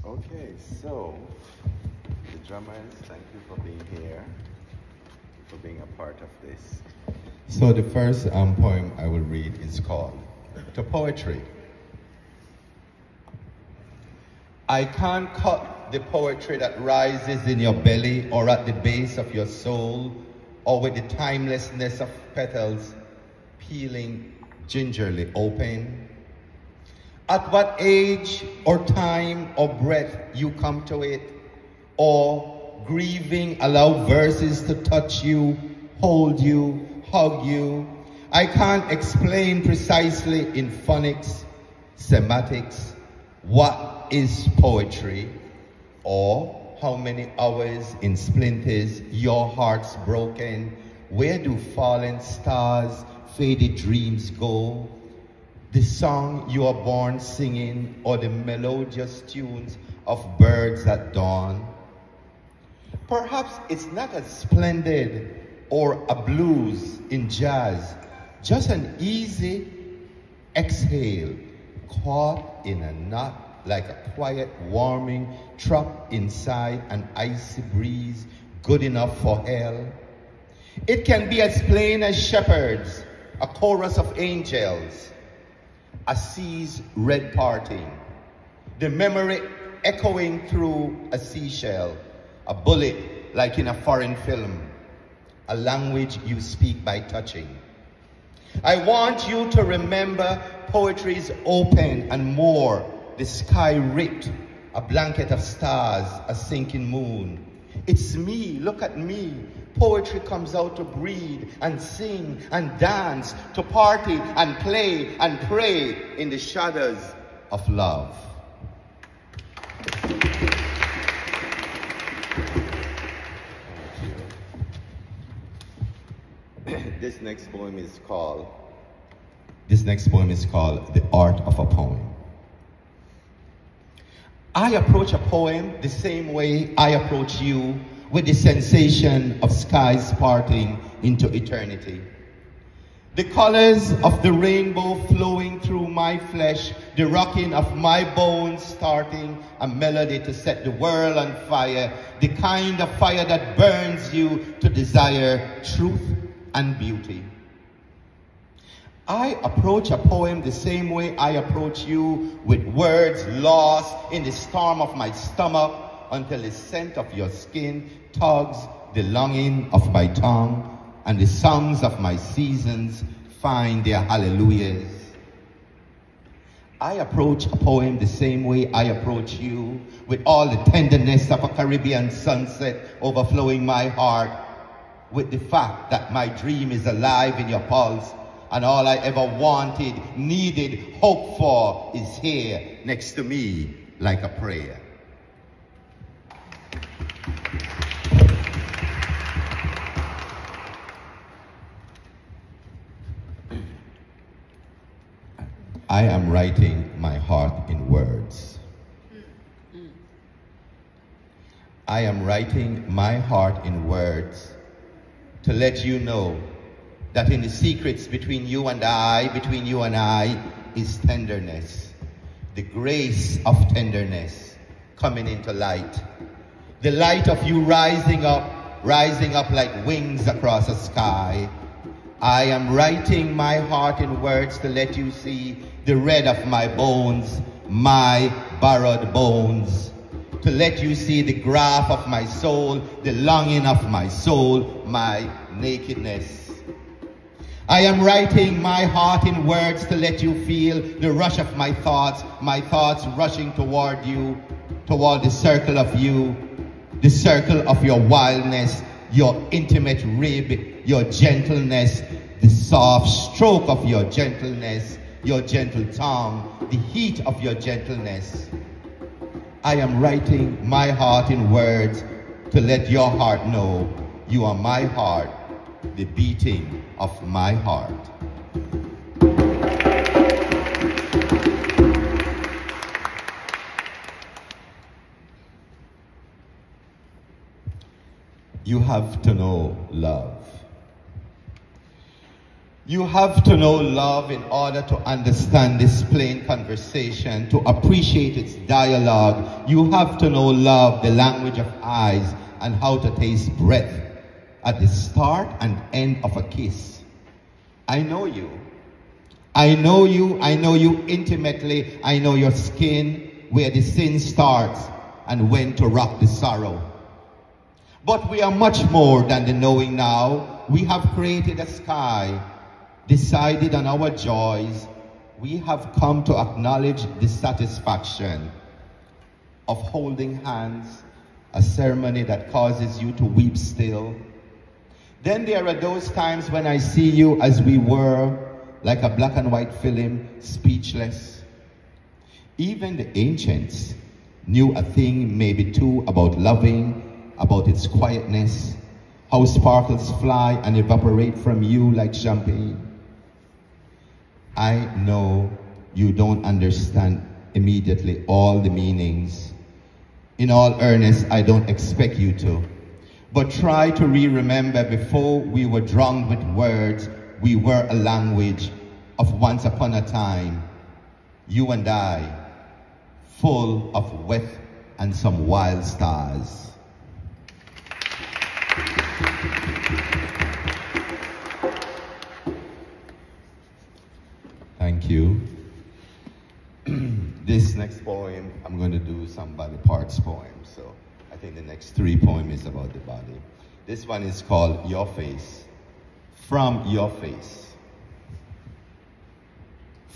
Okay, so the drummers, thank you for being here, for being a part of this. So the first poem I will read is called To Poetry. I can't cut the poetry that rises in your belly or at the base of your soul, or with the timelessness of petals peeling gingerly open. At what age or time or breath you come to it, or grieving allow verses to touch you, hold you, hug you. I can't explain precisely in phonics, semantics, what is poetry, or how many hours in splinters your heart's broken. Where do fallen stars, faded dreams go? The song you are born singing, or the melodious tunes of birds at dawn? Perhaps it's not as splendid or a blues in jazz, just an easy exhale caught in a knot like a quiet warming trapped inside an icy breeze good enough for hell. It can be as plain as shepherds, a chorus of angels, a sea's red parting, the memory echoing through a seashell, a bullet like in a foreign film, a language you speak by touching. I want you to remember poetry's open and more, the sky ripped, a blanket of stars, a sinking moon. It's me, look at me. Poetry comes out to breathe and sing and dance, to party and play and pray in the shadows of love. This next poem is called The Art of a Poem. I approach a poem the same way I approach you, with the sensation of skies parting into eternity. The colors of the rainbow flowing through my flesh, the rocking of my bones starting a melody to set the world on fire, the kind of fire that burns you to desire truth and beauty. I approach a poem the same way I approach you, with words lost in the storm of my stomach, until the scent of your skin tugs the longing of my tongue, and the songs of my seasons find their hallelujahs. I approach a poem the same way I approach you, with all the tenderness of a Caribbean sunset overflowing my heart, with the fact that my dream is alive in your pulse, and all I ever wanted, needed, hoped for is here next to me like a prayer. I am writing my heart in words. I am writing my heart in words to let you know that in the secrets between you and I, is tenderness. The grace of tenderness coming into light. The light of you rising up like wings across the sky. I am writing my heart in words to let you see the red of my bones, my borrowed bones. To let you see the graph of my soul, the longing of my soul, my nakedness. I am writing my heart in words to let you feel the rush of my thoughts rushing toward you, toward the circle of you, the circle of your wildness, your intimate rib, your gentleness, the soft stroke of your gentleness, your gentle tongue, the heat of your gentleness. I am writing my heart in words to let your heart know you are my heart, the beating of my heart. You have to know love. You have to know love in order to understand this plain conversation, to appreciate its dialogue. You have to know love, the language of eyes, and how to taste breath at the start and end of a kiss. I know you. I know you. I know you intimately. I know your skin, where the sin starts and when to rock the sorrow. But we are much more than the knowing now. We have created a sky, decided on our joys. We have come to acknowledge the satisfaction of holding hands, a ceremony that causes you to weep still. Then there are those times when I see you as we were, like a black and white film, speechless. Even the ancients knew a thing, maybe two, about loving, about its quietness, how sparkles fly and evaporate from you like champagne. I know you don't understand immediately all the meanings. In all earnest, I don't expect you to. But try to remember, before we were drowned with words, we were a language of once upon a time. You and I, full of wet and some wild stars. Thank you. This next poem, I'm going to do some body parts poem. So I think the next 3 poems is about the body. This one is called Your Face. From your face.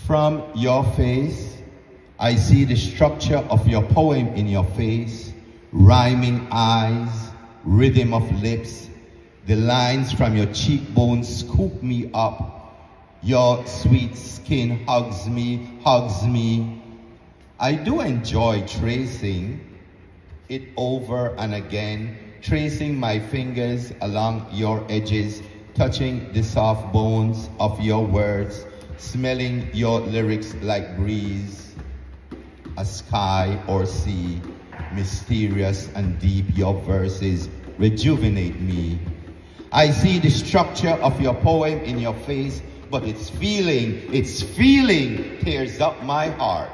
From your face, I see the structure of your poem in your face, rhyming eyes, rhythm of lips, the lines from your cheekbones scoop me up. Your sweet skin hugs me, hugs me. I do enjoy tracing it over and again, tracing my fingers along your edges, touching the soft bones of your words, smelling your lyrics like breeze, a sky or sea, mysterious and deep. Your verses rejuvenate me. I see the structure of your poem in your face, but its feeling tears up my heart.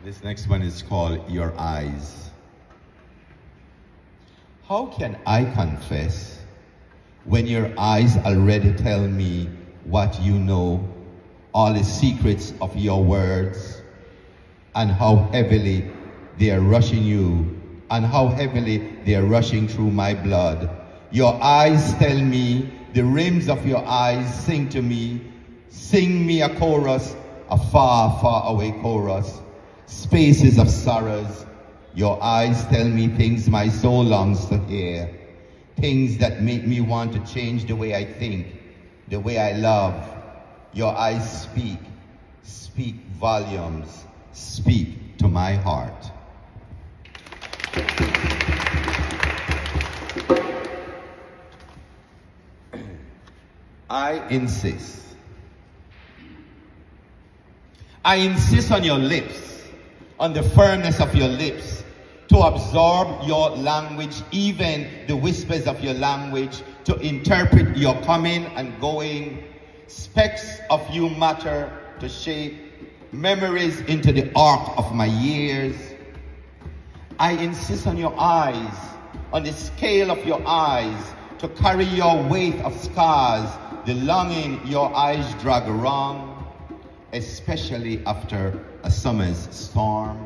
This next one is called Your Eyes. How can I confess when your eyes already tell me what you know, all the secrets of your words, and how heavily they are rushing you, and how heavily they are rushing through my blood. Your eyes tell me, the rims of your eyes sing to me, sing me a chorus, a far, far away chorus, spaces of sorrows. Your eyes tell me things my soul longs to hear, things that make me want to change the way I think, the way I love. Your eyes speak volumes, speak to my heart. I insist on your lips, on the firmness of your lips, to absorb your language, even the whispers of your language, to interpret your coming and going. Specks of you matter to shape memories into the arc of my years. I insist on your eyes, on the scale of your eyes, to carry your weight of scars, the longing your eyes drag around, especially after a summer's storm.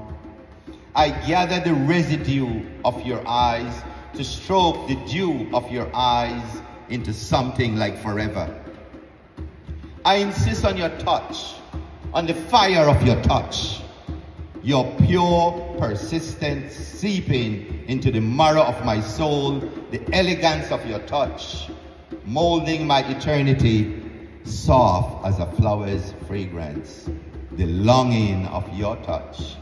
I gather the residue of your eyes to stroke the dew of your eyes into something like forever. I insist on your touch, on the fire of your touch, your pure persistence seeping into the marrow of my soul, the elegance of your touch, molding my eternity, soft as a flower's fragrance, the longing of your touch.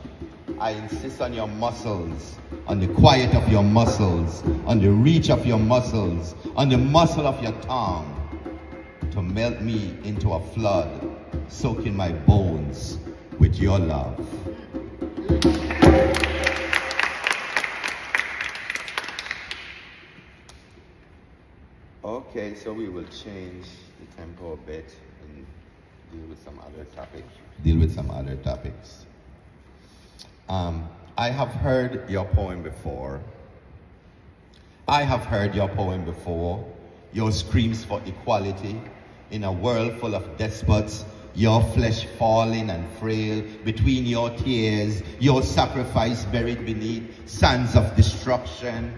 I insist on your muscles, on the quiet of your muscles, on the reach of your muscles, on the muscle of your tongue, to melt me into a flood, soaking my bones with your love. Okay, so we will change the tempo a bit and deal with some other topics. I have heard your poem before. Your screams for equality in a world full of despots, your flesh falling and frail between your tears, your sacrifice buried beneath sands of destruction.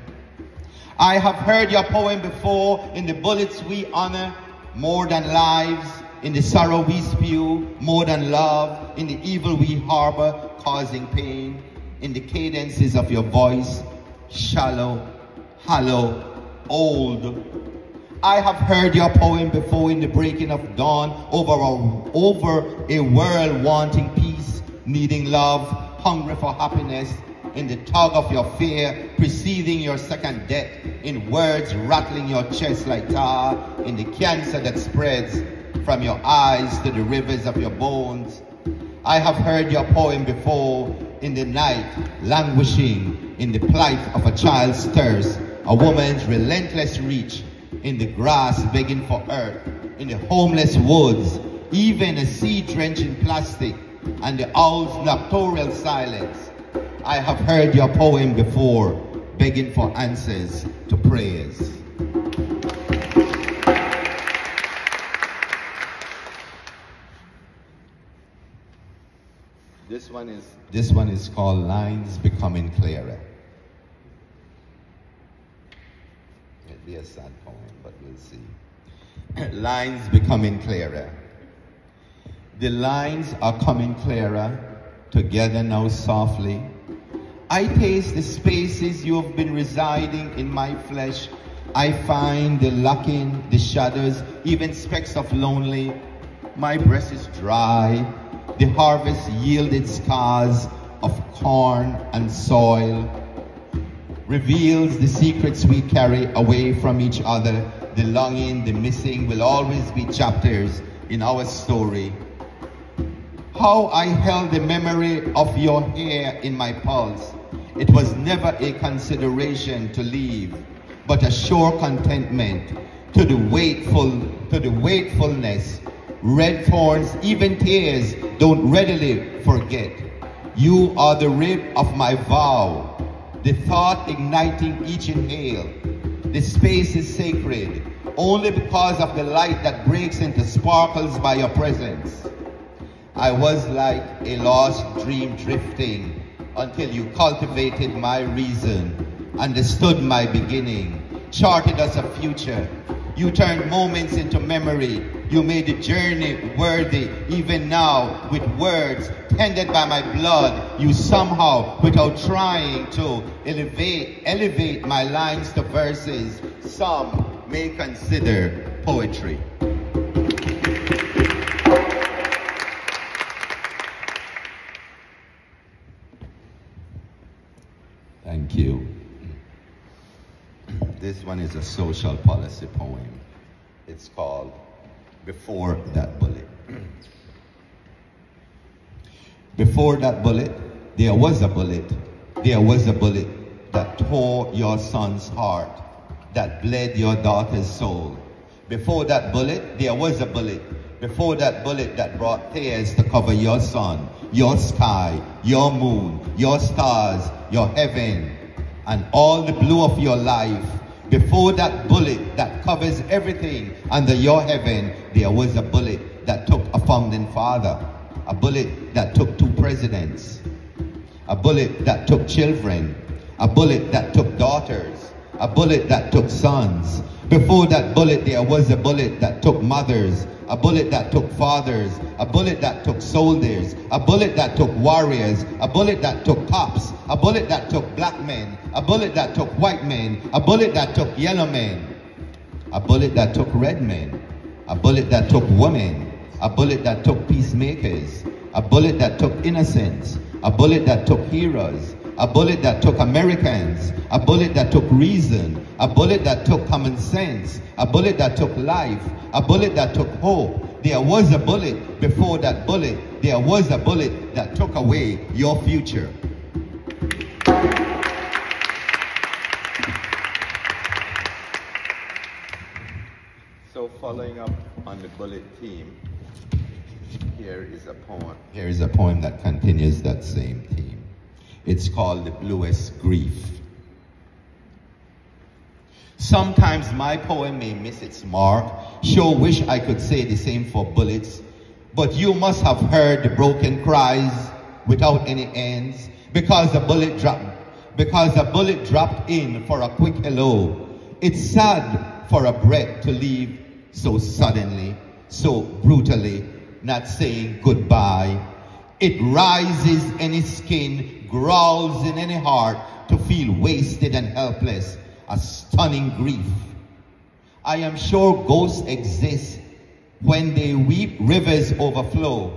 I have heard your poem before in the bullets we honor more than lives, in the sorrow we spew more than love, in the evil we harbor causing pain, in the cadences of your voice, shallow, hollow, old. I have heard your poem before in the breaking of dawn over a world wanting peace, needing love, hungry for happiness, in the tug of your fear preceding your second death, in words rattling your chest like tar, in the cancer that spreads from your eyes to the rivers of your bones. I have heard your poem before in the night, languishing in the plight of a child's thirst, a woman's relentless reach, in the grass begging for earth, in the homeless woods, even a sea drenched in plastic, and the owl's nocturnal silence. I have heard your poem before, begging for answers to prayers. This one is called Lines Becoming Clearer. It'll be a sad poem, but we'll see. Lines becoming clearer. The lines are coming clearer, together now softly. I taste the spaces you have been residing in my flesh. I find the lacking, the shadows, even specks of lonely. My breast is dry. The harvest yielded scars of corn and soil. Reveals the secrets we carry away from each other. The longing, the missing will always be chapters in our story. How I held the memory of your hair in my pulse. It was never a consideration to leave, but a sure contentment to the waitfulness. Red thorns, even tears, don't readily forget. You are the rib of my vow, the thought igniting each inhale. The space is sacred, only because of the light that breaks into sparkles by your presence. I was like a lost dream drifting until you cultivated my reason, understood my beginning, charted us a future. You turned moments into memory. You made the journey worthy. Even now, with words tended by my blood, you somehow, without trying to elevate my lines to verses some may consider poetry. Thank you. This one is a social policy poem. It's called Before That Bullet. Before that bullet, there was a bullet. There was a bullet that tore your son's heart, that bled your daughter's soul. Before that bullet, there was a bullet. Before that bullet that brought tears to cover your sun, your sky, your moon, your stars, your heaven, and all the blue of your life. Before that bullet that covers everything under your heaven, there was a bullet that took a founding father, a bullet that took 2 presidents, a bullet that took children, a bullet that took daughters, a bullet that took sons. Before that bullet, there was a bullet that took mothers, a bullet that took fathers, a bullet that took soldiers, a bullet that took warriors, a bullet that took cops, a bullet that took black men, a bullet that took white men, a bullet that took yellow men, a bullet that took red men, a bullet that took women, a bullet that took peacemakers, a bullet that took innocents, a bullet that took heroes, a bullet that took Americans, a bullet that took reason, a bullet that took common sense, a bullet that took life, a bullet that took hope. There was a bullet before that bullet. There was a bullet that took away your future. Following up on the bullet theme, here is a poem that continues that same theme. It's called The Bluest Grief. Sometimes my poem may miss its mark. Sure wish I could say the same for bullets, but you must have heard the broken cries without any ends because the bullet dropped in for a quick hello. It's sad for a breath to leave so suddenly, so brutally, not saying goodbye. It rises any skin, growls in any heart to feel wasted and helpless, a stunning grief. I am sure ghosts exist when they weep, rivers overflow.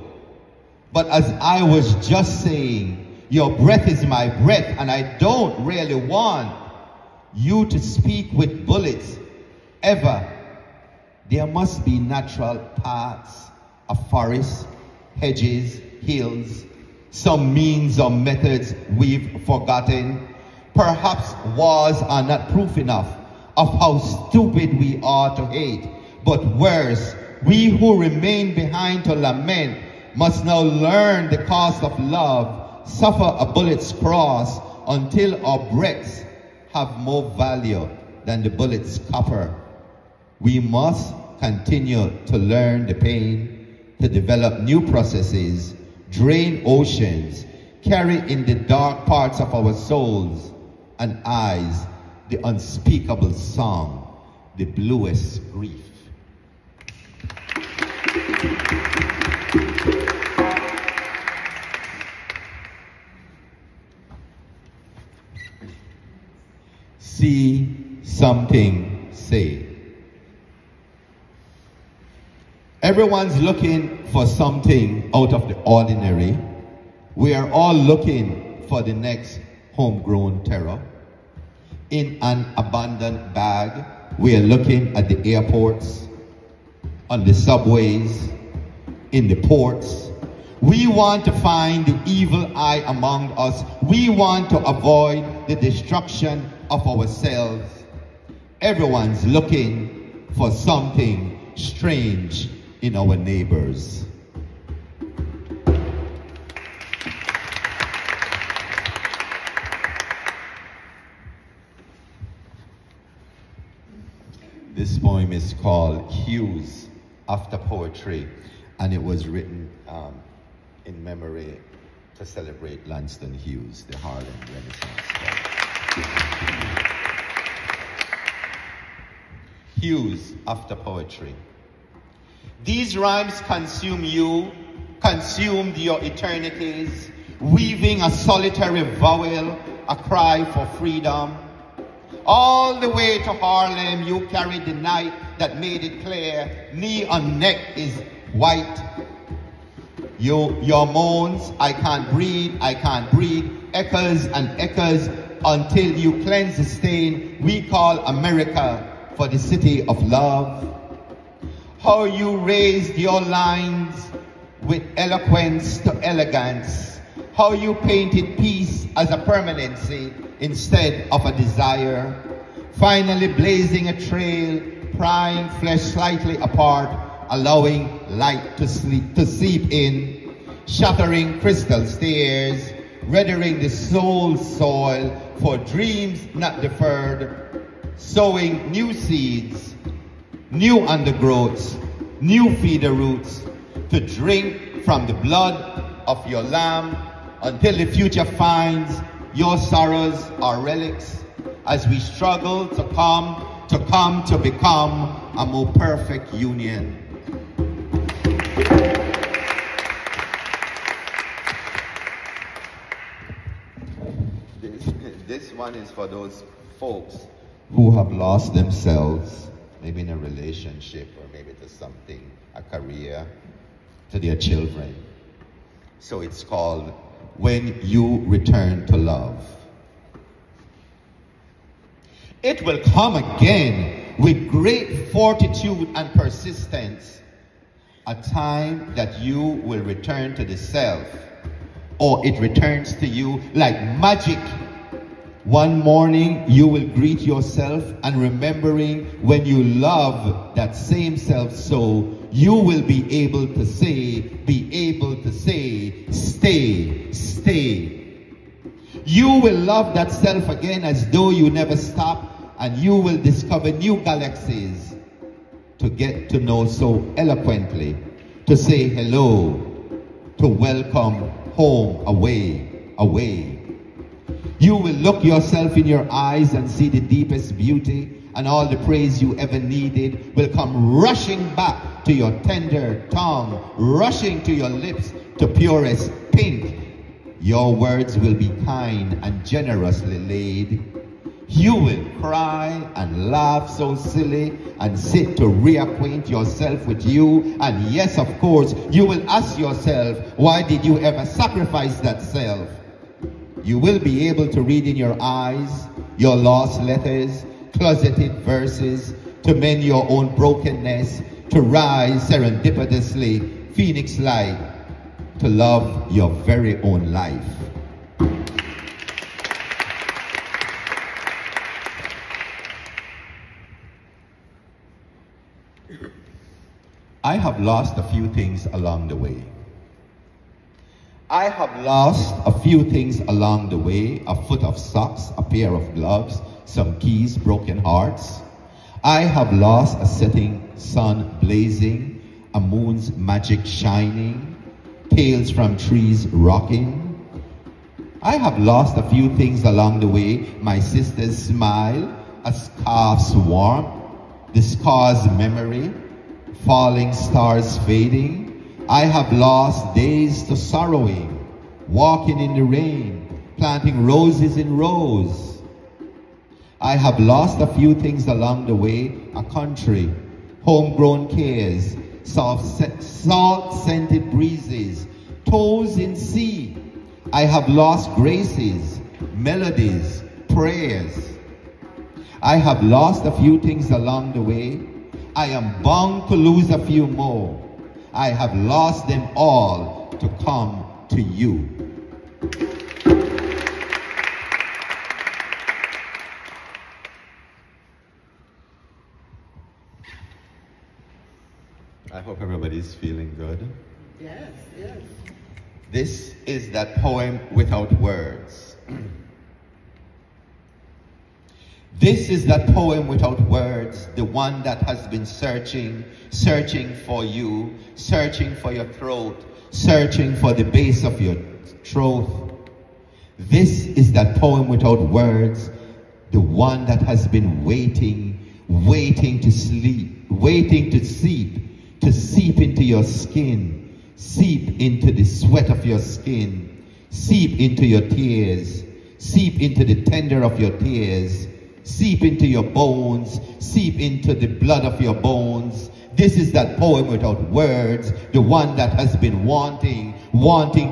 But as I was just saying, your breath is my breath, and I don't really want you to speak with bullets ever. There must be natural paths, a forest, hedges, hills, some means or methods we've forgotten. Perhaps wars are not proof enough of how stupid we are to hate. But worse, we who remain behind to lament must now learn the cost of love, suffer a bullet's cross until our breaths have more value than the bullet's copper. We must continue to learn the pain, to develop new processes, drain oceans, carry in the dark parts of our souls and eyes the unspeakable song, the bluest grief. See something, say. Everyone's looking for something out of the ordinary. We are all looking for the next homegrown terror. In an abandoned bag, we are looking at the airports, on the subways, in the ports. We want to find the evil eye among us. We want to avoid the destruction of ourselves. Everyone's looking for something strange in our neighbors. This poem is called Hues After Poetry, and it was written in memory to celebrate Langston Hughes, the Harlem Renaissance. Hues After Poetry. These rhymes consume you, consumed your eternities, weaving a solitary vowel, a cry for freedom. All the way to Harlem, you carried the night that made it clear, knee on neck is white. Your moans, I can't breathe, echoes and echoes until you cleanse the stain we call America for the city of love. How you raised your lines with eloquence to elegance. How you painted peace as a permanency instead of a desire. Finally blazing a trail, prying flesh slightly apart, allowing light to seep in, shattering crystal stairs, reddering the soul's soil for dreams not deferred, sowing new seeds, new undergrowths, new feeder roots, to drink from the blood of your lamb until the future finds your sorrows are relics as we struggle to become a more perfect union. This one is for those folks who have lost themselves, maybe in a relationship or maybe to something, a career, to their children. So it's called When You Return to Love. It will come again with great fortitude and persistence, a time that you will return to the self, or it returns to you like magic One morning you will greet yourself, and remembering when you love that same self so, you will be able to say, stay, stay. You will love that self again as though you never stop, and you will discover new galaxies to get to know so eloquently, to say hello, to welcome home, away, away. You will look yourself in your eyes and see the deepest beauty, and all the praise you ever needed will come rushing back to your tender tongue, rushing to your lips to purest pink. Your words will be kind and generously laid. You will cry and laugh so silly and sit to reacquaint yourself with you. And yes, of course, you will ask yourself, why did you ever sacrifice that self? You will be able to read in your eyes your lost letters, closeted verses, to mend your own brokenness, to rise serendipitously, phoenix-like, to love your very own life. I have lost a few things along the way. I have lost a few things along the way: a foot of socks, a pair of gloves, some keys, broken hearts. I have lost a setting sun blazing, a moon's magic shining, tales from trees rocking. I have lost a few things along the way: my sister's smile, a scarf's warmth, the scar's memory, falling stars fading. I have lost days to sorrowing, walking in the rain, planting roses in rows. I have lost a few things along the way: a country, homegrown cares, salt-scented breezes, toes in sea. I have lost graces, melodies, prayers. I have lost a few things along the way. I am bound to lose a few more. I have lost them all to come to you. I hope everybody's feeling good. Yes, yes. This is that poem without words. This is that poem without words, the one that has been searching for you, searching for your throat, searching for the base of your throat. This is that poem without words, the one that has been waiting to sleep, waiting to seep into your skin, seep into the sweat of your skin, seep into your tears, seep into the tender of your tears, seep into your bones, seep into the blood of your bones. This is that poem without words, the one that has been wanting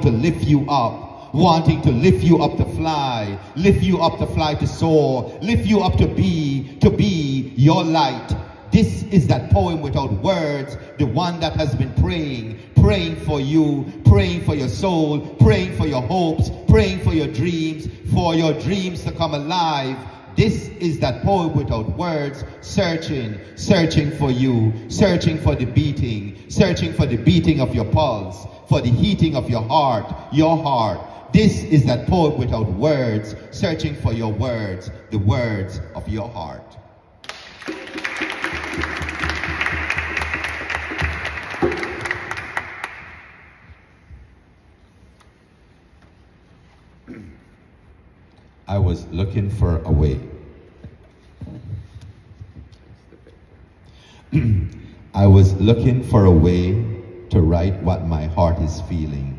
to lift you up, wanting to lift you up to fly to soar, lift you up to be your light. This is that poem without words, the one that has been praying for you, praying for your soul, praying for your hopes, praying for your dreams to come alive. This is that poem without words, searching for you, searching for the beating of your pulse, for the heating of your heart. This is that poem without words, searching for your words, the words of your heart. I was looking for a way. I was looking for a way to write what my heart is feeling.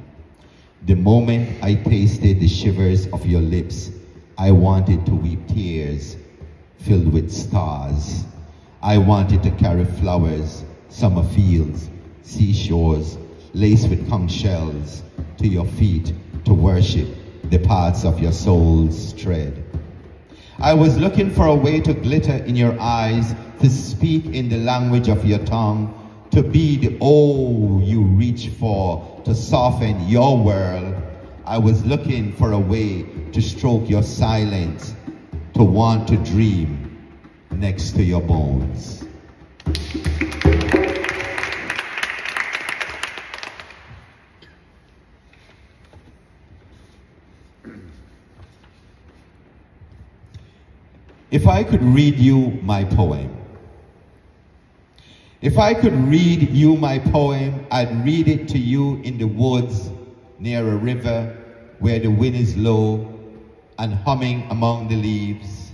The moment I tasted the shivers of your lips, I wanted to weep tears filled with stars. I wanted to carry flowers, summer fields, seashores, laced with conch shells, to your feet to worship the paths of your soul's tread. I was looking for a way to glitter in your eyes, to speak in the language of your tongue, to be the oh you reach for, to soften your world. I was looking for a way to stroke your silence, to want to dream next to your bones. If I could read you my poem, if I could read you my poem, I'd read it to you in the woods near a river where the wind is low and humming among the leaves,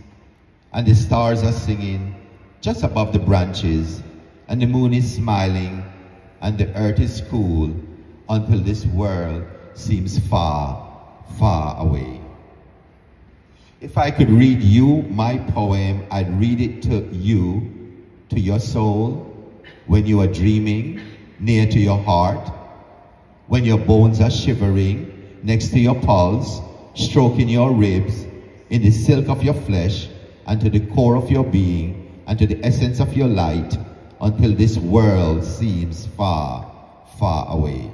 and the stars are singing just above the branches, and the moon is smiling, and the earth is cool until this world seems far, far away. If I could read you my poem, I'd read it to you, to your soul, when you are dreaming, near to your heart, when your bones are shivering, next to your pulse, stroking your ribs, in the silk of your flesh, and to the core of your being, and to the essence of your light, until this world seems far, far away.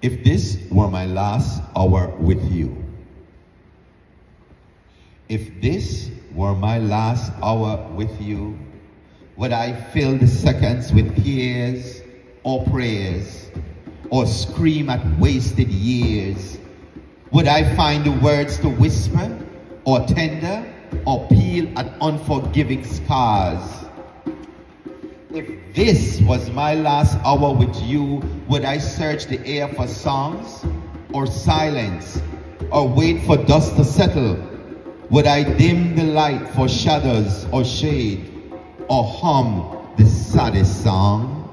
If this were my last hour with you, if this were my last hour with you, would I fill the seconds with tears or prayers, or scream at wasted years? Would I find the words to whisper, or tender, or peel at unforgiving scars? If this was my last hour with you, would I search the air for songs or silence, or wait for dust to settle? Would I dim the light for shadows or shade, or hum the saddest song?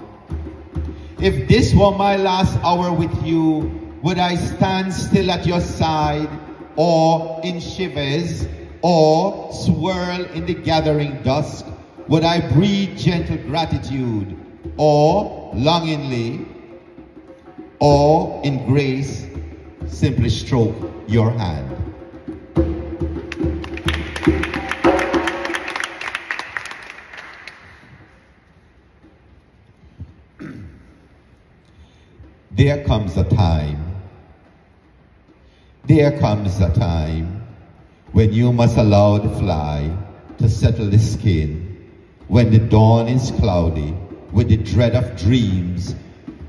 If this were my last hour with you, would I stand still at your side, or in shivers, or swirl in the gathering dusk? Would I breathe gentle gratitude, or longingly, or in grace, simply stroke your hand? There comes a time when you must allow the fly to settle the skin, when the dawn is cloudy with the dread of dreams,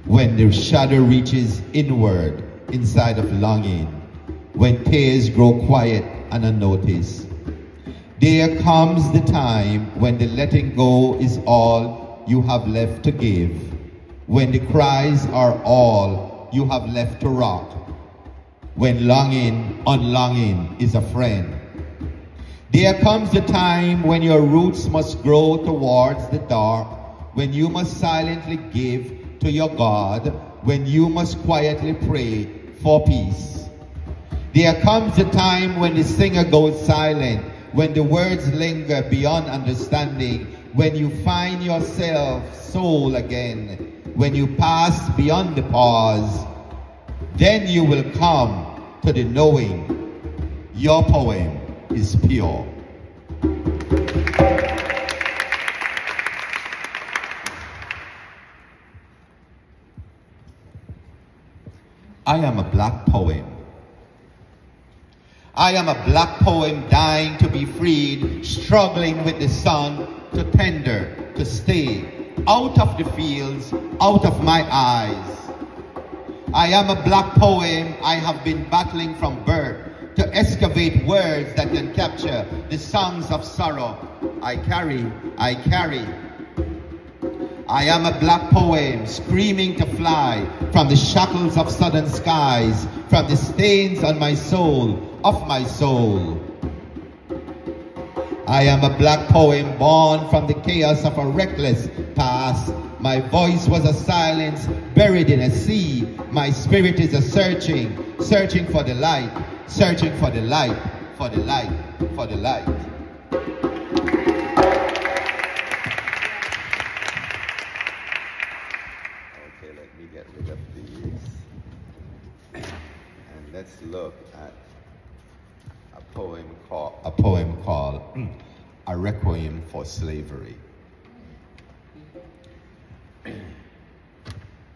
when the shadow reaches inward inside of longing, when tears grow quiet and unnoticed. There comes the time when the letting go is all you have left to give, when the cries are all you have left to rock, when longing, unlonging is a friend. There comes the time when your roots must grow towards the dark, when you must silently give to your God, when you must quietly pray for peace. There comes the time when the singer goes silent, when the words linger beyond understanding, when you find yourself soul again, when you pass beyond the pause. Then you will come to the knowing your poem is pure. I am a black poem. I am a black poem dying to be freed, struggling with the sun to tender, to stay out of the fields, out of my eyes. I am a black poem. I have been battling from birth to excavate words that can capture the songs of sorrow I carry. I am a black poem screaming to fly from the shackles of southern skies, from the stains on my soul, of my soul. I am a black poem born from the chaos of a reckless past. My voice was a silence buried in a sea. My spirit is a searching, searching for the light, searching for the light, for the light, for the light. Okay, let me get rid of these. And let's look at a poem called A Requiem for Slavery.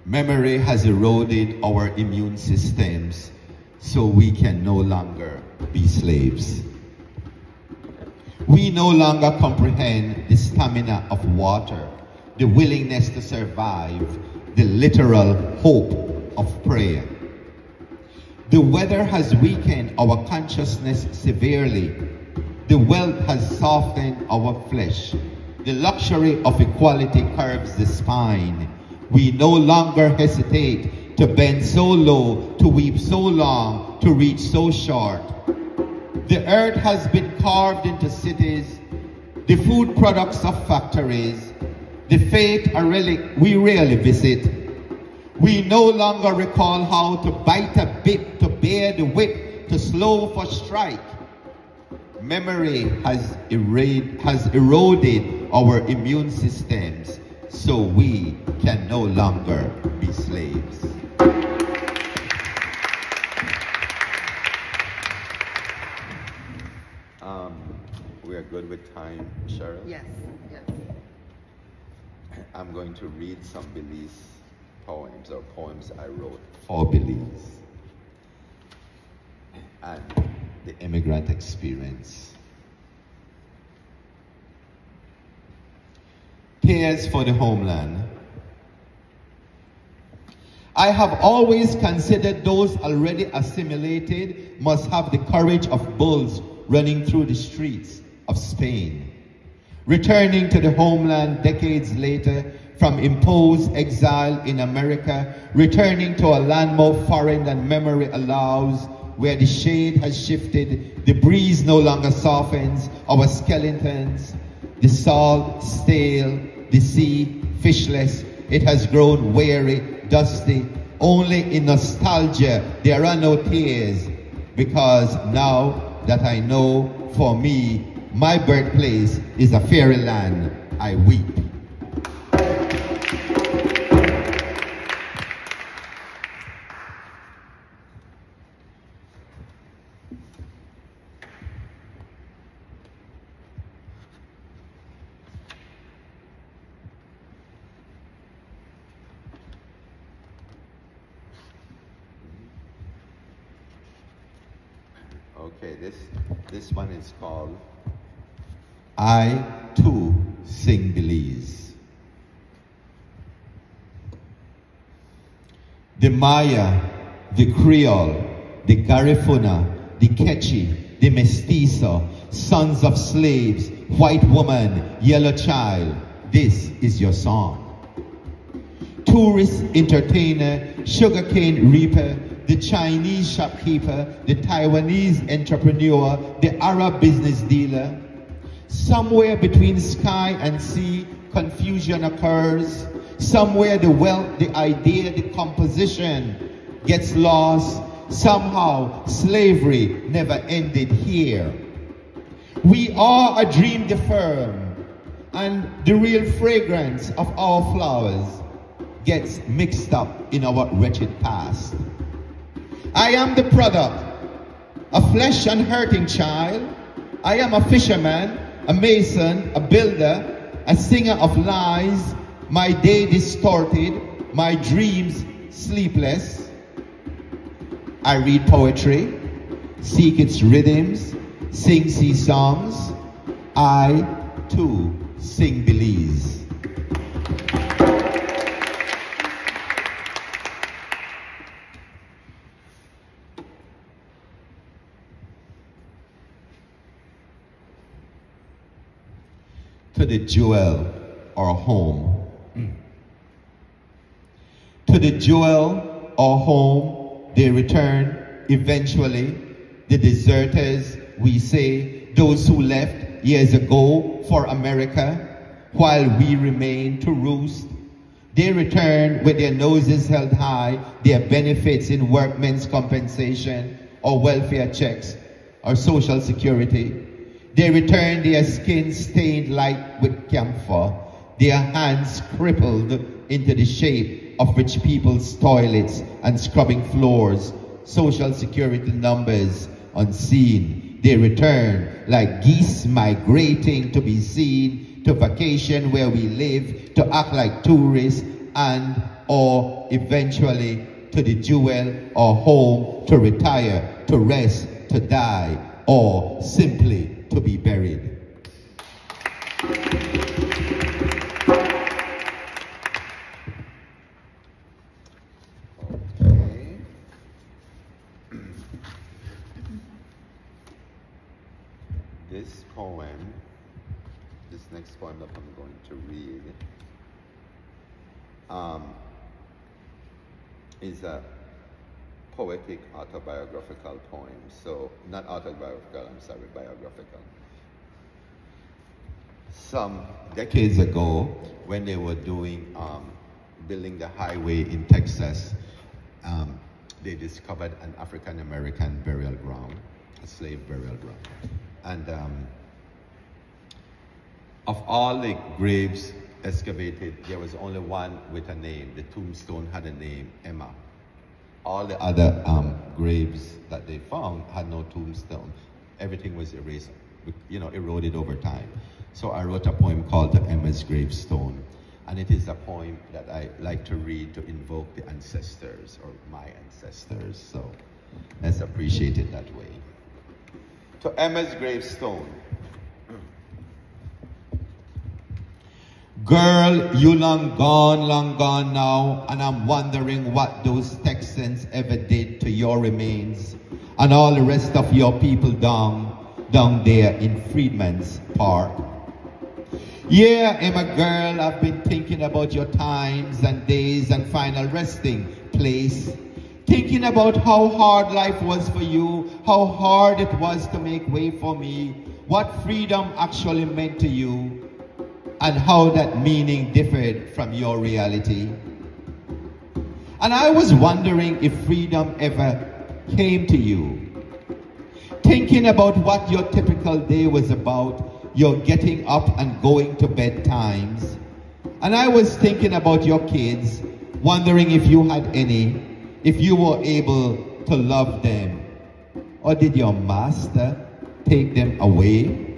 Memory has eroded our immune systems, so we can no longer be slaves. We no longer comprehend the stamina of water, the willingness to survive, the literal hope of prayer. The weather has weakened our consciousness severely. The wealth has softened our flesh. The luxury of equality curves the spine. We no longer hesitate to bend so low, to weep so long, to reach so short. The earth has been carved into cities, the food products of factories, the fate a relic we rarely visit. We no longer recall how to bite a bit, to bear the whip, to slow for strike. Memory has eroded our immune systems, so we can no longer be slaves. We are good with time, Cheryl? Yes, yes. I'm going to read some Belize poems, or poems I wrote for Belize and the immigrant experience. Tears for the homeland. I have always considered those already assimilated must have the courage of bulls running through the streets of Spain. Returning to the homeland decades later from imposed exile in America, returning to a land more foreign than memory allows, where the shade has shifted, the breeze no longer softens our skeletons, the salt stale, the sea fishless, it has grown weary, dusty. Only in nostalgia there are no tears, because now that I know, for me, my birthplace is a fairyland, I weep. Okay, this one is called I Too Sing Belize. The Maya, the Creole, the Garifuna, the Quechua, the Mestizo, sons of slaves, white woman, yellow child, this is your song. Tourist entertainer, sugarcane reaper, the Chinese shopkeeper, the Taiwanese entrepreneur, the Arab business dealer. Somewhere between sky and sea, confusion occurs. Somewhere the wealth, the idea, the composition gets lost. Somehow slavery never ended here. We are a dream deferred, and the real fragrance of our flowers gets mixed up in our wretched past. I am the product, a flesh and hurting child. I am a fisherman, a mason, a builder, a singer of lies, my day distorted, my dreams sleepless. I read poetry, seek its rhythms, sing sea songs. I too sing Belize. To the jewel, or home. To the jewel, or home, they return eventually. The deserters, we say, those who left years ago for America, while we remain to roost. They return with their noses held high, their benefits in workmen's compensation, or welfare checks, or social security. They return their skin stained light with camphor, their hands crippled into the shape of rich people's toilets and scrubbing floors, social security numbers unseen. They return like geese migrating to be seen, to vacation where we live, to act like tourists, and or eventually to the jewel or home to retire, to rest, to die, or simply to be buried. Okay. This poem, this next poem that I'm going to read, is a poetic autobiographical poem. So, not autobiographical, I'm sorry, biographical. Some decades ago, when they were doing, building the highway in Texas, they discovered an African-American burial ground, a slave burial ground. And of all the graves excavated, there was only one with a name. The tombstone had a name, Emma. All the other graves that they found had no tombstone. Everything was erased, eroded over time. So I wrote a poem called The Emma's Gravestone. And it is a poem that I like to read to invoke the ancestors, or my ancestors. So let's appreciate it that way. To Emma's Gravestone. Girl, you long gone now, and I'm wondering what those Texans ever did to your remains and all the rest of your people down there in Freedman's Park. Yeah, Emma girl, I've been thinking about your times and days and final resting place. Thinking about how hard life was for you, how hard it was to make way for me, what freedom actually meant to you, and how that meaning differed from your reality. And I was wondering if freedom ever came to you. Thinking about what your typical day was about, your getting up and going to bed times. And I was thinking about your kids, wondering if you had any, if you were able to love them. Or did your master take them away?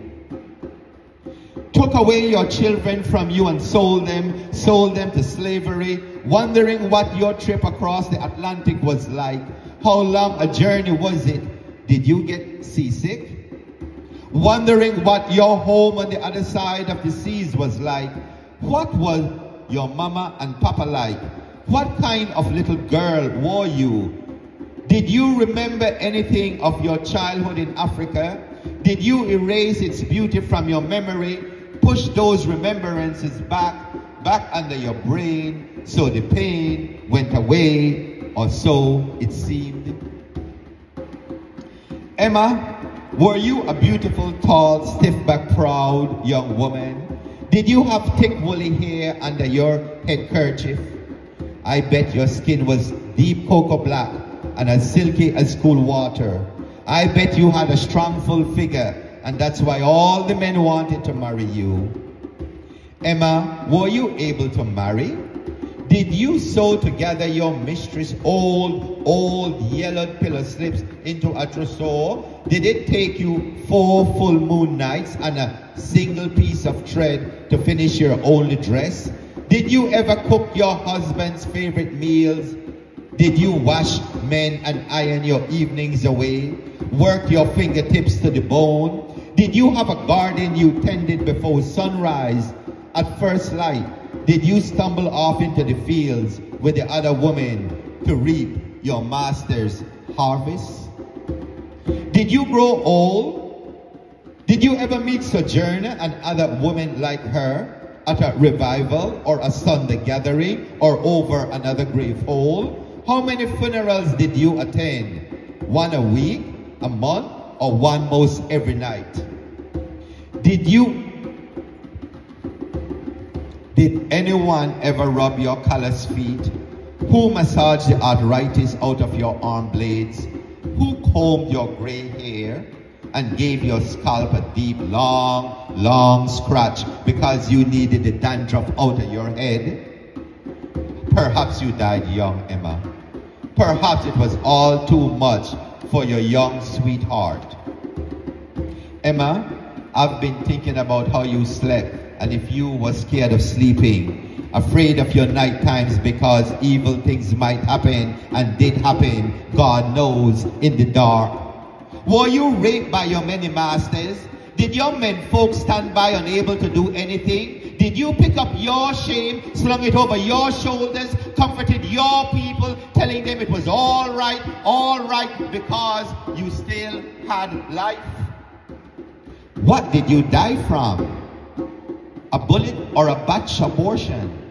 Took away your children from you and sold them to slavery, wondering what your trip across the Atlantic was like. How long a journey was it? Did you get seasick? Wondering what your home on the other side of the seas was like. What was your mama and papa like? What kind of little girl were you? Did you remember anything of your childhood in Africa? Did you erase its beauty from your memory? Push those remembrances back under your brain so the pain went away, or so it seemed. Emma, were you a beautiful, tall, stiff-backed, proud young woman? Did you have thick woolly hair under your head kerchief? I bet your skin was deep cocoa black and as silky as cool water. I bet you had a strong, full figure, and that's why all the men wanted to marry you. Emma, were you able to marry? Did you sew together your mistress' old yellowed pillow slips into a trousseau? Did it take you 4 full moon nights and a single piece of thread to finish your only dress? Did you ever cook your husband's favorite meals? Did you wash, mend, and iron your evenings away? Work your fingertips to the bone? Did you have a garden you tended before sunrise? At first light, did you stumble off into the fields with the other women to reap your master's harvest? Did you grow old? Did you ever meet Sojourner and other women like her at a revival or a Sunday gathering or over another grave hole? How many funerals did you attend? One a week, a month, or one most every night? Did anyone ever rub your callous feet? Who massaged the arthritis out of your arm blades? Who combed your gray hair and gave your scalp a deep, long scratch because you needed the dandruff out of your head? Perhaps you died young, Emma. Perhaps it was all too much for your young sweetheart. Emma, I've been thinking about how you slept And if you were scared of sleeping, afraid of your night times because evil things might happen and did happen, God knows in the dark. Were you raped by your many masters? Did your men folks stand by unable to do anything? Did you pick up your shame, slung it over your shoulders, comforted your people, telling them it was all right, because you still had life? What did you die from? A bullet or a botched abortion?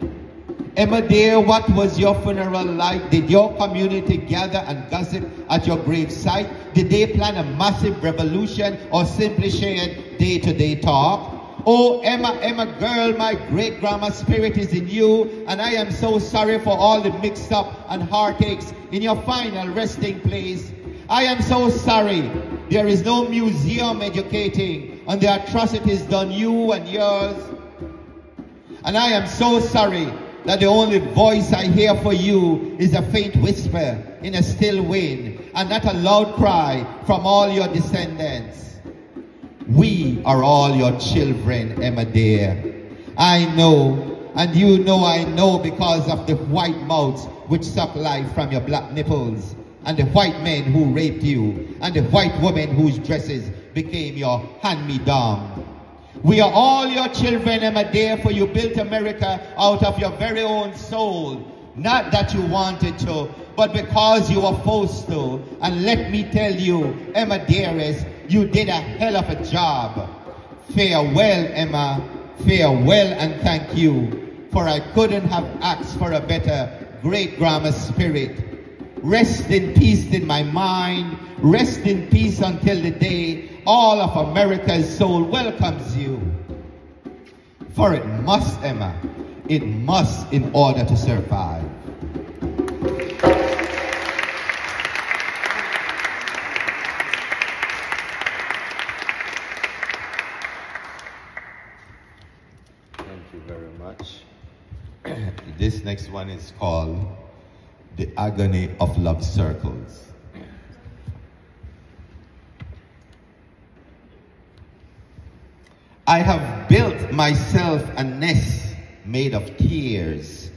Emma dear, what was your funeral like? Did your community gather and gossip at your gravesite? Did they plan a massive revolution or simply shared day-to-day talk? Oh, Emma girl, my great-grandma spirit is in you, and I am so sorry for all the mixed-up and heartaches in your final resting place. I am so sorry. There is no museum educating on the atrocities done you and yours. And I am so sorry that the only voice I hear for you is a faint whisper in a still wind, and not a loud cry from all your descendants. We are all your children, Emma dear. I know, and you know I know, because of the white mouths which suck life from your black nipples, and the white men who raped you, and the white women whose dresses became your hand-me-down. We are all your children, Emma dear, for you built America out of your very own soul. Not that you wanted to, but because you were forced to. And let me tell you, Emma dearest, you did a hell of a job. Farewell, Emma. Farewell and thank you. For I couldn't have asked for a better great-grandma spirit. Rest in peace in my mind. Rest in peace until the day all of America's soul welcomes you. For it must, Emma. It must in order to survive. Thank you very much. This next one is called The Agony of Love Circles. I have built myself a nest made of tears,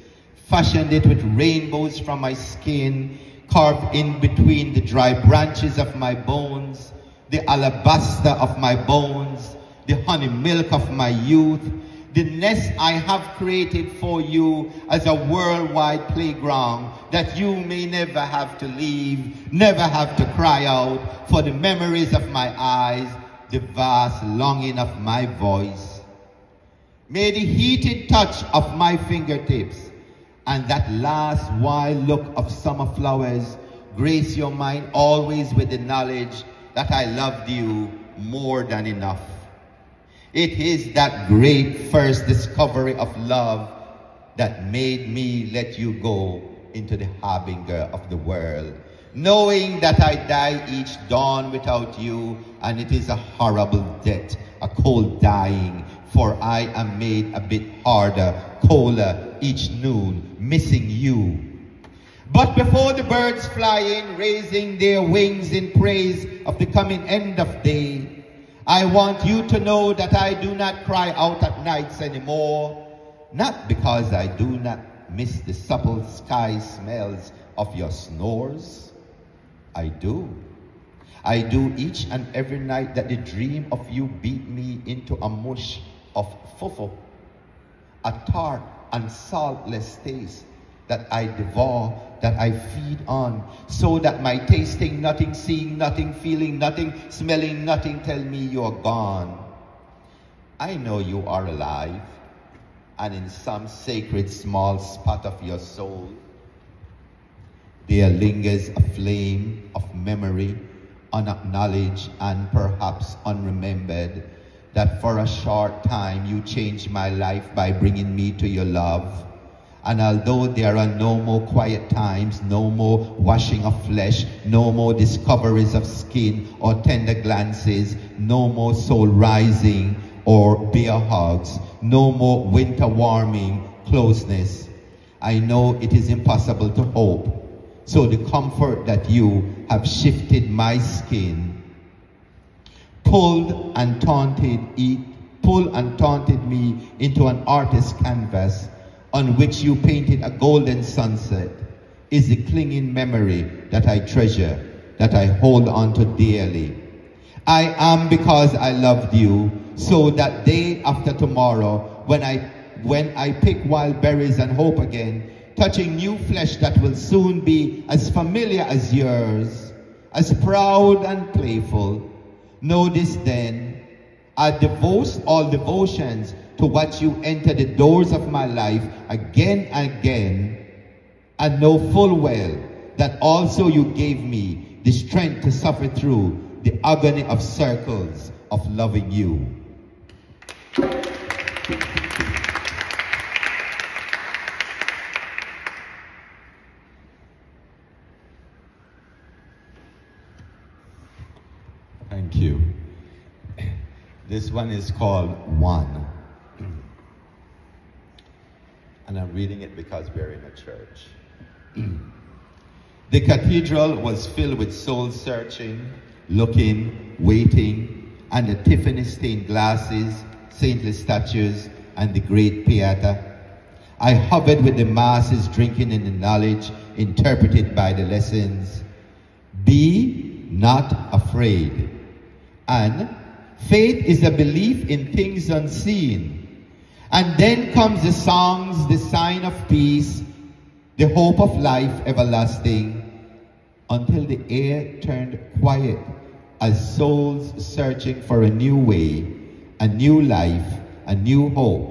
fashioned it with rainbows from my skin, carved in between the dry branches of my bones, the alabaster of my bones, the honey milk of my youth. The nest I have created for you as a worldwide playground that you may never have to leave, never have to cry out for the memories of my eyes, the vast longing of my voice. May the heated touch of my fingertips and that last wild look of summer flowers grace your mind always with the knowledge that I loved you more than enough. It is that great first discovery of love that made me let you go into the harbinger of the world, knowing that I die each dawn without you, and it is a horrible death, a cold dying, for I am made a bit harder, colder each noon, missing you. But before the birds fly in, raising their wings in praise of the coming end of day, I want you to know that I do not cry out at nights anymore, not because I do not miss the supple sky smells of your snores. I do. I do each and every night that the dream of you beat me into a mush of fufu, a tart and saltless taste that I devour, that I feed on, so that my tasting nothing, seeing nothing, feeling nothing, smelling nothing tell me you're gone. I know you are alive, and in some sacred small spot of your soul, there lingers a flame of memory, unacknowledged and perhaps unremembered, that for a short time you changed my life by bringing me to your love. And although there are no more quiet times, no more washing of flesh, no more discoveries of skin or tender glances, no more soul rising or bear hugs, no more winter warming closeness, I know it is impossible to hope. So the comfort that you have shifted my skin, pulled and taunted it, pulled and taunted me into an artist's canvas on which you painted a golden sunset, is the clinging memory that I treasure, that I hold on to dearly. I am because I loved you, so that day after tomorrow, when I pick wild berries and hope again, touching new flesh that will soon be as familiar as yours, as proud and playful. Know this then, I devote all devotions to what you enter the doors of my life again and again, and know full well that also you gave me the strength to suffer through the agony of circles of loving you. Thank you. This one is called One. And I'm reading it because we're in a church. The cathedral was filled with soul searching, looking, waiting, and the Tiffany stained glasses, saintly statues, and the great pieta. I hovered with the masses, drinking in the knowledge interpreted by the lessons. Be not afraid. And faith is a belief in things unseen. And then comes the songs, the sign of peace, the hope of life everlasting, until the air turned quiet as souls searching for a new way, a new life, a new hope.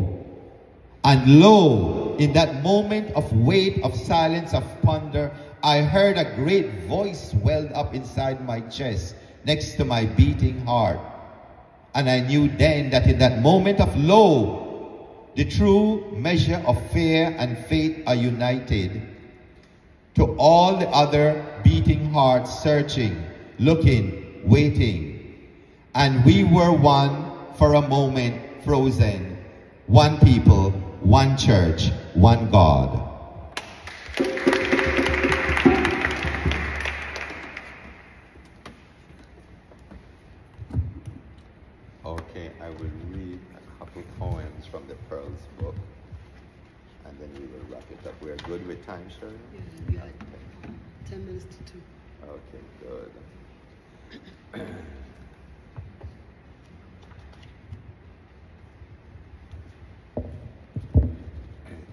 And lo, in that moment of wait, of silence, of ponder, I heard a great voice welled up inside my chest, next to my beating heart. And I knew then that in that moment of lo, the true measure of fear and faith are united. To all the other beating hearts searching, looking, waiting. And we were one for a moment, frozen. One people, one church, one God. Okay, I will read a couple poems from the Pearls book, and then we will wrap it up. We're good with time, Shirley? Yeah, good. 10 minutes to 2. Okay, good.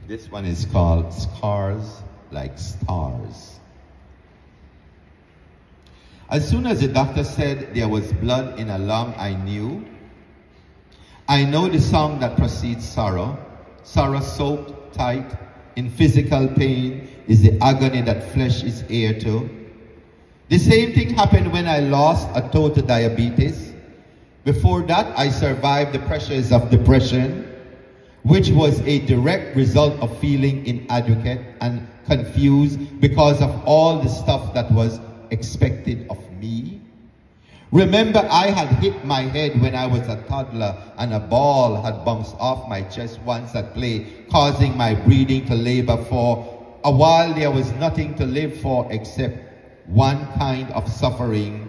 This one is called Scars Like Stars. As soon as the doctor said there was blood in a lung, I knew. I know the song that precedes sorrow. Sorrow soaked tight in physical pain is the agony that flesh is heir to. The same thing happened when I lost a toe to diabetes. Before that, I survived the pressures of depression, which was a direct result of feeling inadequate and confused because of all the stuff that was expected of me. Remember, I had hit my head when I was a toddler and a ball had bounced off my chest once at play, causing my breathing to labor for a while. There was nothing to live for except one kind of suffering.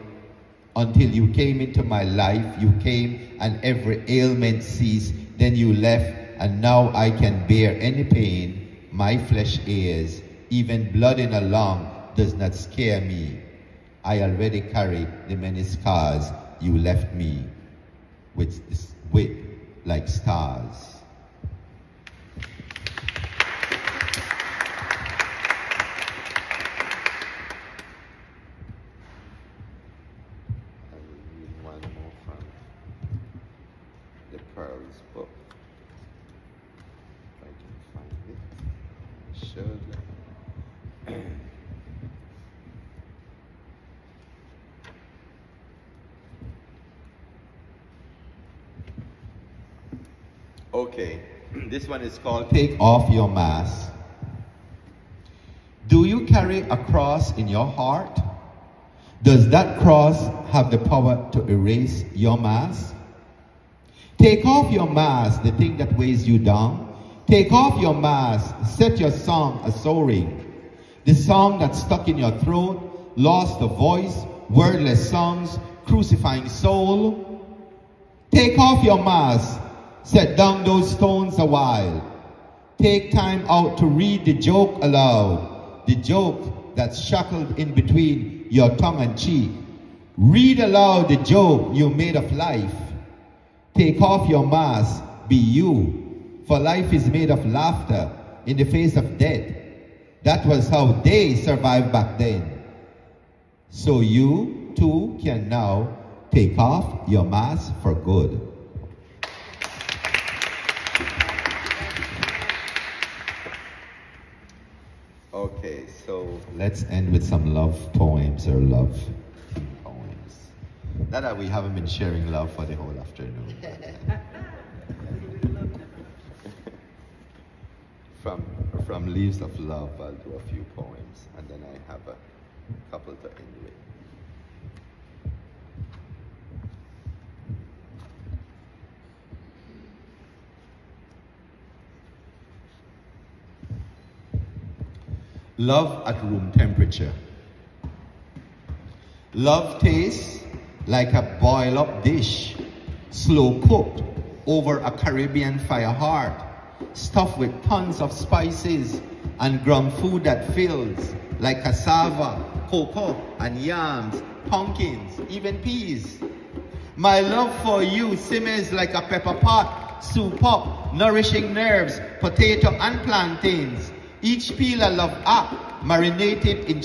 Until you came into my life, you came and every ailment ceased. Then you left, and now I can bear any pain my flesh bears. Even blood in a lung does not scare me. I already carry the many scars you left me with like stars. I will read one more from the Pearls book. If I can find it, I should. Okay, this one is called Take Off Your Mask. Do you carry a cross in your heart? Does that cross have the power to erase your mask? Take off your mask, the thing that weighs you down. Take off your mask, set your song a-soaring. The song that's stuck in your throat, lost the voice, wordless songs, crucifying soul. Take off your mask. Set down those stones a while. Take time out to read the joke aloud, the joke that's shackled in between your tongue and cheek. Read aloud the joke you made of life. Take off your mask, be you, for life is made of laughter in the face of death. That was how they survived back then. So you too can now take off your mask for good. Okay, so let's end with some love poems or love poems. Not that we haven't been sharing love for the whole afternoon. From Leaves of Love, I'll do a few poems, and then I have a couple to end with. Love at room temperature. Love tastes like a boil-up dish, slow cooked over a Caribbean fire heart, stuffed with tons of spices and ground food that fills, like cassava, cocoa and yams, pumpkins, even peas. My love for you simmers like a pepper pot, soup up, nourishing nerves, potato and plantains. Each peel a love act, marinated in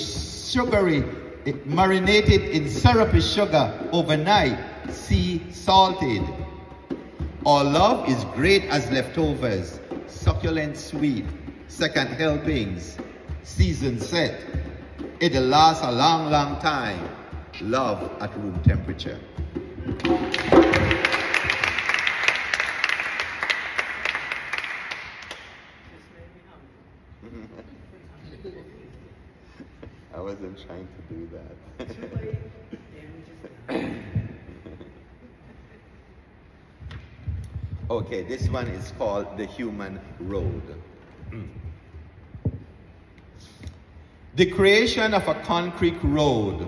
syrupy sugar overnight, sea salted. Our love is great as leftovers, succulent sweet, second helpings, season set. It'll last a long, long time. Love at room temperature. I wasn't trying to do that. Okay, this one is called The Human Road. The creation of a concrete road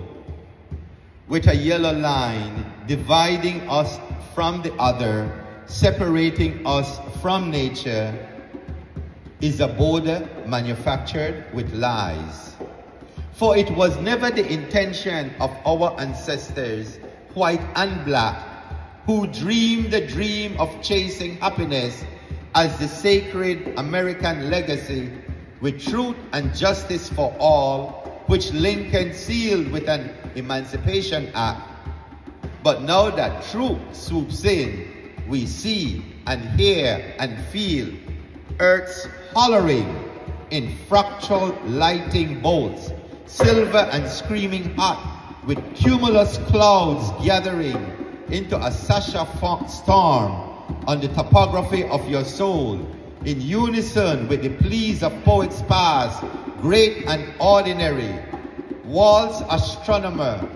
with a yellow line dividing us from the other, separating us from nature, is a border manufactured with lies. For it was never the intention of our ancestors, white and black, who dreamed the dream of chasing happiness as the sacred American legacy with truth and justice for all, which Lincoln sealed with an Emancipation Act. But now that truth swoops in, we see and hear and feel Earth's hollering in fractal lighting bolts, silver and screaming hot, with cumulus clouds gathering into a Sasha storm on the topography of your soul, in unison with the pleas of poets past, great and ordinary. Walt's astronomer,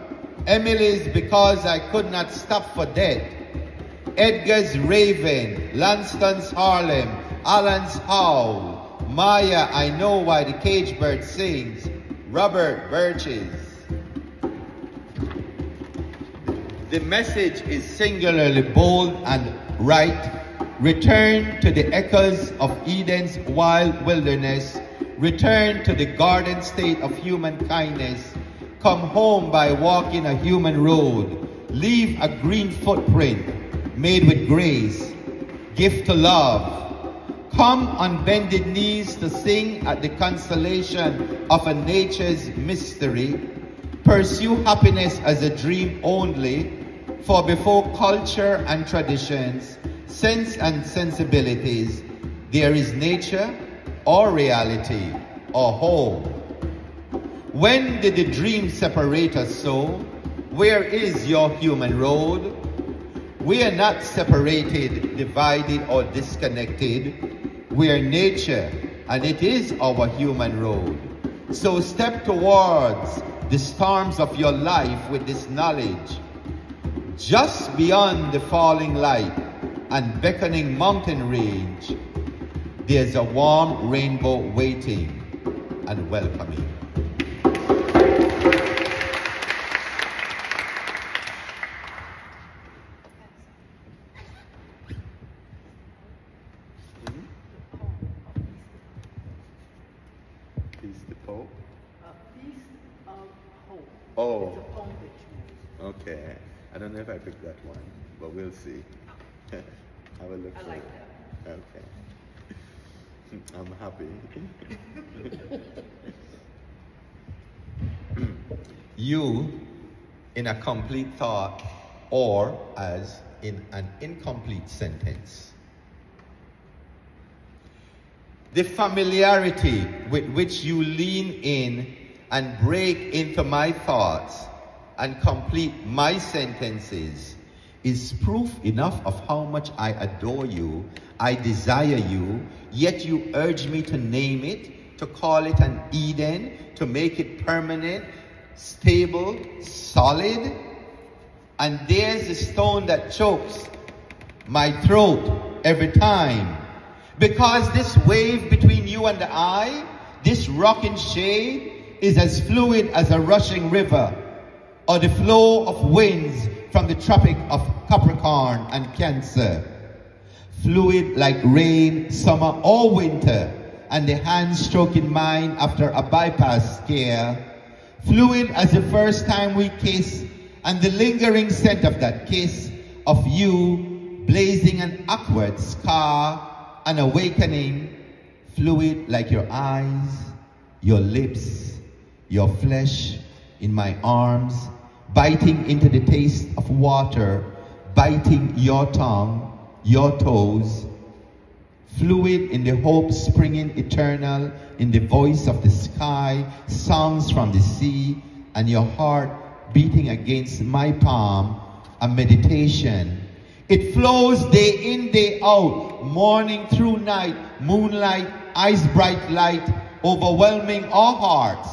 Emily's Because I Could Not Stop for Death, Edgar's Raven, Lanston's Harlem, Alan's Howl, Maya, I Know Why the Cage Bird Sings, Robert Birch's. The message is singularly bold and right. Return to the echoes of Eden's wild wilderness. Return to the garden state of human kindness. Come home by walking a human road. Leave a green footprint made with grace. Gift to love. Come on bended knees to sing at the constellation of a nature's mystery. Pursue happiness as a dream only, for before culture and traditions, sense and sensibilities, there is nature or reality or home. When did the dream separate us so? Where is your human road? We are not separated, divided, or disconnected. We are nature, and it is our human road. So step towards the storms of your life with this knowledge. Just beyond the falling light and beckoning mountain range, there's a warm rainbow waiting and welcoming. Okay. I don't know if I picked that one, but we'll see. I will look for it. Okay. I'm happy. You in a complete thought, or as in an incomplete sentence. The familiarity with which you lean in and break into my thoughts and complete my sentences is proof enough of how much I adore you, I desire you, yet you urge me to name it, to call it an Eden, to make it permanent, stable, solid. And there's the stone that chokes my throat every time. Because this wave between you and I, this rocking shade, is as fluid as a rushing river, or the flow of winds from the Tropic of Capricorn and Cancer. Fluid like rain, summer or winter, and the hand stroking mine after a bypass scare. Fluid as the first time we kiss, and the lingering scent of that kiss, of you blazing an awkward scar, an awakening. Fluid like your eyes, your lips, your flesh in my arms, biting into the taste of water, biting your tongue, your toes. Fluid in the hope springing eternal, in the voice of the sky, songs from the sea, and your heart beating against my palm, a meditation. It flows day in, day out, morning through night, moonlight, eyes bright light, overwhelming our hearts.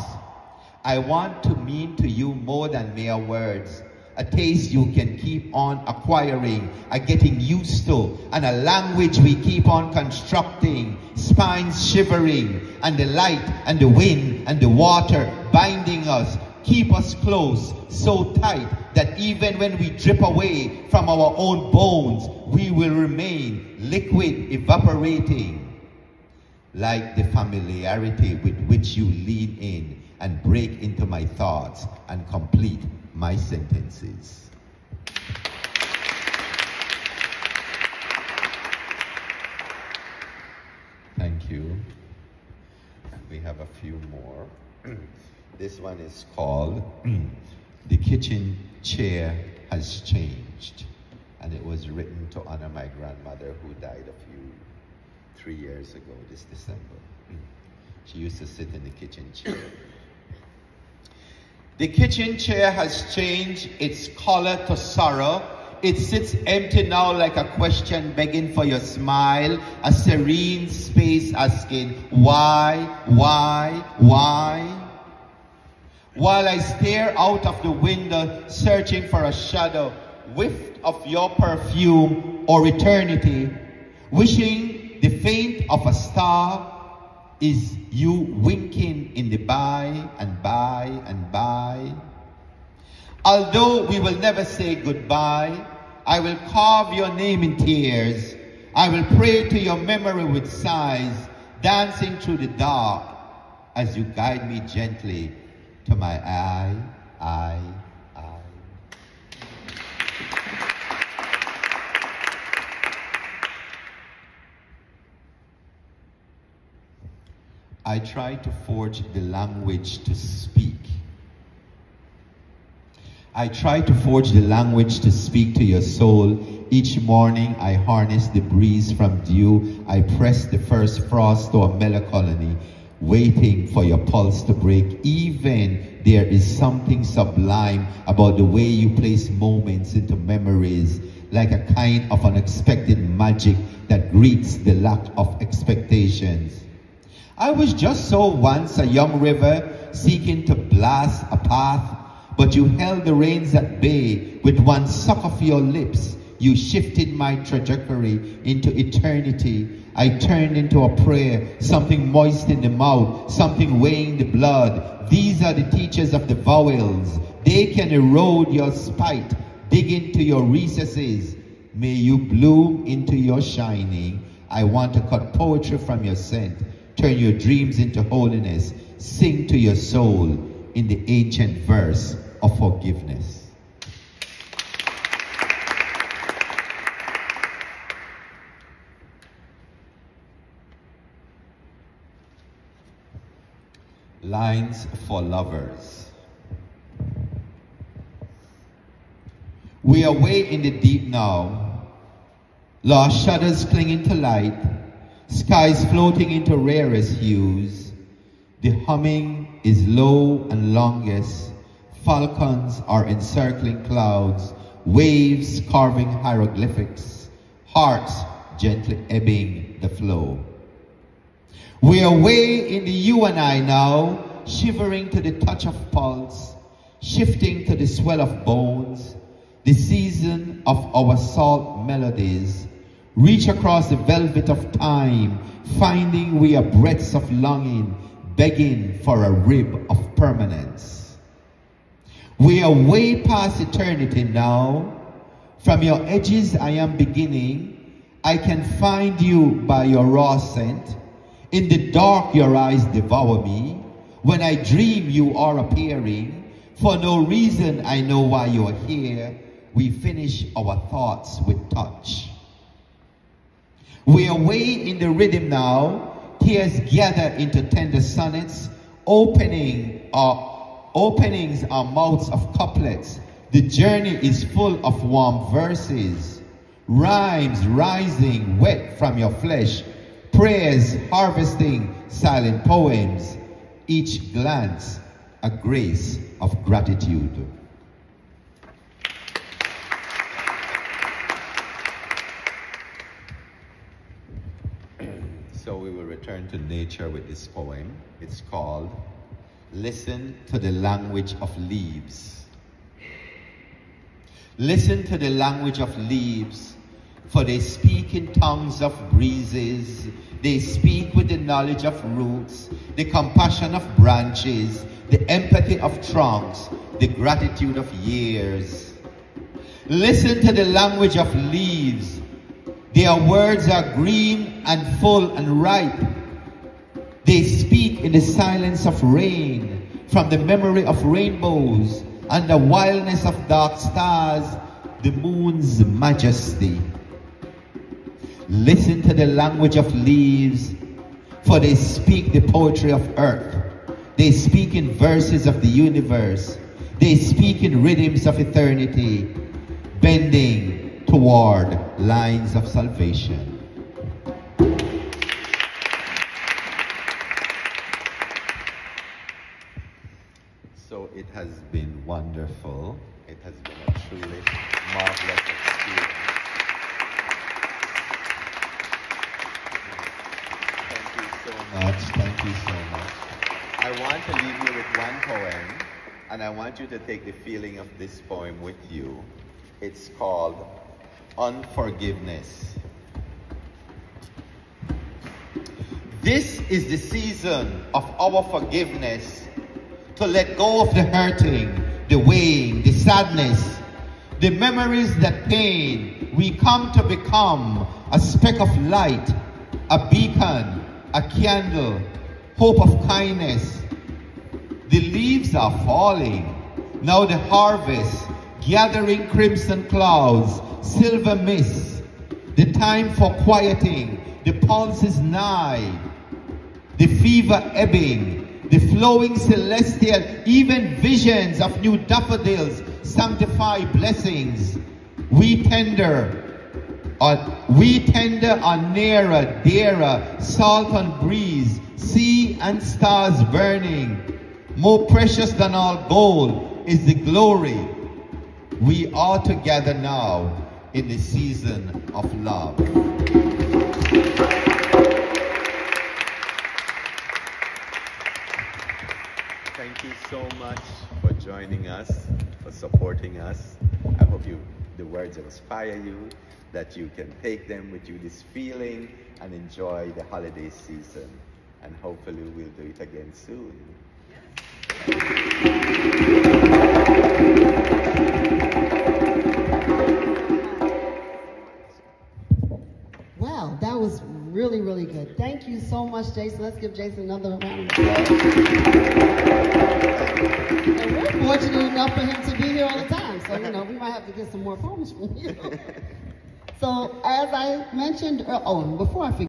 I want to mean to you more than mere words, a taste you can keep on acquiring, a getting used to, and a language we keep on constructing, spines shivering, and the light and the wind and the water binding us, keep us close, so tight that even when we drip away from our own bones, we will remain liquid, evaporating, like the familiarity with which you lean in and break into my thoughts and complete my sentences. Thank you. We have a few more. This one is called The Kitchen Chair Has Changed. And it was written to honor my grandmother who died 3 years ago this December. She used to sit in the kitchen chair. The kitchen chair has changed its color to sorrow. It sits empty now like a question begging for your smile, a serene space asking, why? While I stare out of the window, searching for a shadow, whiff of your perfume or eternity, wishing the faint of a star is you winking in the by and by and by. Although we will never say goodbye, I will carve your name in tears. I will pray to your memory with sighs, dancing through the dark as you guide me gently to my I. I try to forge the language to speak. I try to forge the language to speak to your soul. Each morning I harness the breeze from dew. I press the first frost to a melancholy, waiting for your pulse to break. Even there is something sublime about the way you place moments into memories, like a kind of unexpected magic that greets the lack of expectations. I was just so once a young river seeking to blast a path, but you held the reins at bay with one suck of your lips. You shifted my trajectory into eternity. I turned into a prayer, something moist in the mouth, something weighing the blood. These are the teachers of the vowels. They can erode your spite, dig into your recesses. May you bloom into your shining. I want to cut poetry from your scent, turn your dreams into holiness, sing to your soul in the ancient verse of forgiveness. Lines for Lovers. We are way in the deep now, lost shadows clinging to light, skies floating into rarest hues. The humming is low and longest, falcons are encircling clouds, waves carving hieroglyphics, hearts gently ebbing the flow. We are way in the you and I now, shivering to the touch of pulse, shifting to the swell of bones, the season of our salt melodies, reach across the velvet of time, finding we are breaths of longing, begging for a rib of permanence. We are way past eternity now. From your edges I am beginning. I can find you by your raw scent. In the dark your eyes devour me. When I dream you are appearing. For no reason I know why you are here. We finish our thoughts with touch. We are way in the rhythm now. Tears gather into tender sonnets. Openings are mouths of couplets. The journey is full of warm verses. Rhymes rising wet from your flesh. Prayers harvesting silent poems. Each glance a grace of gratitude. So we will return to nature with this poem. It's called Listen to the Language of Leaves. Listen to the language of leaves, for they speak in tongues of breezes. They speak with the knowledge of roots, the compassion of branches, the empathy of trunks, the gratitude of years. Listen to the language of leaves. Their words are green and full and ripe. They speak in the silence of rain, from the memory of rainbows and the wildness of dark stars, the moon's majesty. Listen to the language of leaves, for they speak the poetry of earth. They speak in verses of the universe. They speak in rhythms of eternity, bending toward lines of salvation. So it has been wonderful. It has been a truly marvelous experience. Thank you so much. Thank you so much. I want to leave you with one poem, and I want you to take the feeling of this poem with you. It's called Unforgiveness. This is the season of our forgiveness, to let go of the hurting, the weighing, the sadness, the memories that pain. We come to become a speck of light, a beacon, a candle, hope of kindness. The leaves are falling. Now the harvest, gathering crimson clouds, silver mist. The time for quieting, the pulse is nigh. The fever ebbing, the flowing celestial, even visions of new daffodils sanctify blessings. We tender on nearer, dearer, salt on breeze, sea and stars burning. More precious than all gold is the glory. We are together now in the season of love. Thank you so much for joining us, for supporting us. I hope the words inspire you, that you can take them with you, this feeling, and enjoy the holiday season. And hopefully we'll do it again soon. Wow, that was really, really good. Thank you so much, Jason. Let's give Jason another round of applause. And we're fortunate enough for him to be here all the time. So, we might have to get some more poems from you. So, as I mentioned, before I forget,